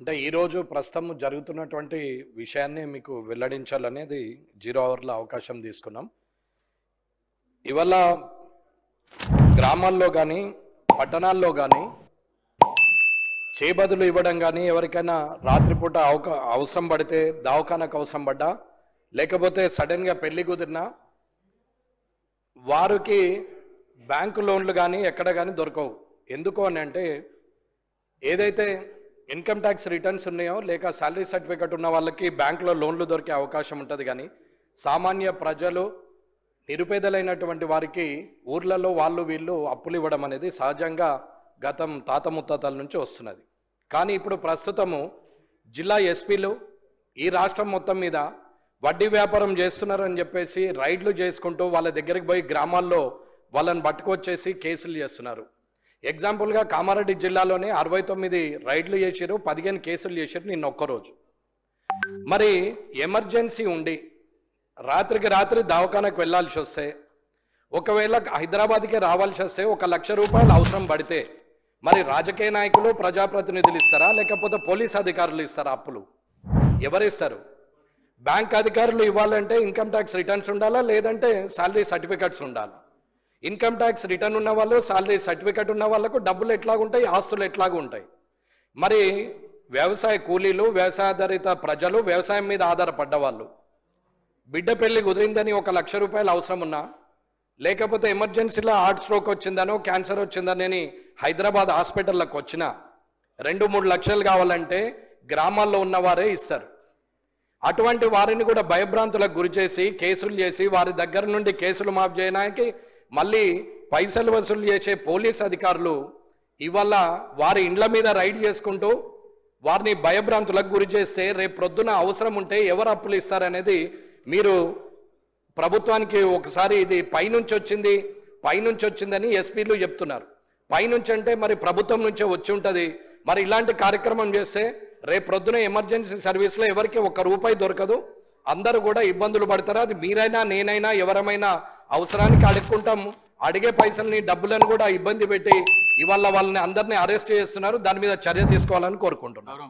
అంటే ఈరోజు ప్రస్తుతం జరుగుతున్నటువంటి విషయాన్ని మీకు వెల్లడించాలనేది 0 అవర్లో అవకాశం తీసుకున్నాం. ఇవాళ గ్రామాల్లో కానీ పట్టణాల్లో కానీ చేబదులు ఇవ్వడం కానీ ఎవరికైనా రాత్రిపూట అవసరం పడితే దవాఖానకు అవసరం పడ్డా లేకపోతే సడన్గా పెళ్లి కుదిరినా వారికి బ్యాంకు లోన్లు కానీ ఎక్కడ కానీ దొరకవు. ఎందుకు అని అంటే ఏదైతే ఇన్కమ్ ట్యాక్స్ రిటర్న్స్ ఉన్నాయో లేక శాలరీ సర్టిఫికెట్ ఉన్న వాళ్ళకి బ్యాంకులో లోన్లు దొరికే అవకాశం ఉంటుంది. కానీ సామాన్య ప్రజలు నిరుపేదలైనటువంటి వారికి ఊర్లలో వాళ్ళు వీళ్ళు అప్పులు ఇవ్వడం అనేది సహజంగా గతం తాత ముత్తాతల నుంచి వస్తున్నది. కానీ ఇప్పుడు ప్రస్తుతము జిల్లా ఎస్పీలు ఈ రాష్ట్రం మొత్తం మీద వడ్డీ వ్యాపారం చేస్తున్నారని చెప్పేసి రైడ్లు చేసుకుంటూ వాళ్ళ దగ్గరికి పోయి గ్రామాల్లో వాళ్ళని పట్టుకొచ్చేసి కేసులు చేస్తున్నారు. ఎగ్జాంపుల్గా కామారెడ్డి జిల్లాలోనే 69 రైడ్లు చేశారు, 15 కేసులు చేశారు నిన్న ఒక్కరోజు. మరి ఎమర్జెన్సీ ఉండి రాత్రికి రాత్రి దవాఖానకు వెళ్ళాల్సి వస్తే, ఒకవేళ హైదరాబాద్కే రావాల్సి వస్తే 1 లక్ష రూపాయలు అవసరం పడితే మరి రాజకీయ నాయకులు ప్రజాప్రతినిధులు ఇస్తారా లేకపోతే పోలీస్ అధికారులు ఇస్తారా? అప్పులు ఎవరిస్తారు? బ్యాంక్ అధికారులు ఇవ్వాలంటే ఇన్కమ్ ట్యాక్స్ రిటర్న్స్ ఉండాలా లేదంటే శాలరీ సర్టిఫికెట్స్ ఉండాలా? ఇన్కమ్ ట్యాక్స్ రిటర్న్ ఉన్న వాళ్ళు శాలరీ సర్టిఫికెట్ ఉన్న వాళ్ళకు డబ్బులు ఎట్లాగుంటాయి, ఆస్తులు ఎట్లాగా ఉంటాయి? మరి వ్యవసాయ కూలీలు, వ్యవసాయాధారిత ప్రజలు, వ్యవసాయం మీద ఆధారపడ్డ వాళ్ళు బిడ్డ పెళ్లి కుదిరిందని 1 లక్ష రూపాయలు అవసరం ఉన్నా లేకపోతే ఎమర్జెన్సీలో హార్ట్ స్ట్రోక్ వచ్చిందనో క్యాన్సర్ వచ్చిందని హైదరాబాద్ హాస్పిటల్లోకి వచ్చినా 2-3 లక్షలు కావాలంటే గ్రామాల్లో ఉన్నవారే ఇస్తారు. అటువంటి వారిని కూడా భయభ్రాంతులకు గురి చేసి కేసులు చేసి వారి దగ్గర నుండి కేసులు మాఫ్ చేయడానికి మళ్ళీ పైసలు వసూలు చేసే పోలీస్ అధికారులు ఇవాళ వారి ఇండ్ల మీద రైడ్ చేసుకుంటూ వారిని భయభ్రాంతులకు గురి చేస్తే రేపు ప్రొద్దున అవసరం ఉంటే ఎవరు అప్పులు ఇస్తారనేది మీరు ప్రభుత్వానికి ఒకసారి ఇది పైనుంచి వచ్చిందని ఎస్పీలు చెప్తున్నారు. పైనుంచి అంటే మరి ప్రభుత్వం నుంచే వచ్చి ఉంటుంది. మరి ఇలాంటి కార్యక్రమం చేస్తే రేపు ప్రొద్దున ఎమర్జెన్సీ సర్వీస్లో ఎవరికి 1 రూపాయి దొరకదు, అందరూ కూడా ఇబ్బందులు పడతారు. అది మీరైనా నేనైనా ఎవరమైనా అవసరానికి అడుక్కుంటాము, అడిగే పైసల్ని డబ్బులను కూడా ఇబ్బంది పెట్టి ఇవాళ వాళ్ళని అందరినీ అరెస్ట్ చేస్తున్నారు. దాని మీద చర్య తీసుకోవాలని కోరుకుంటున్నారు.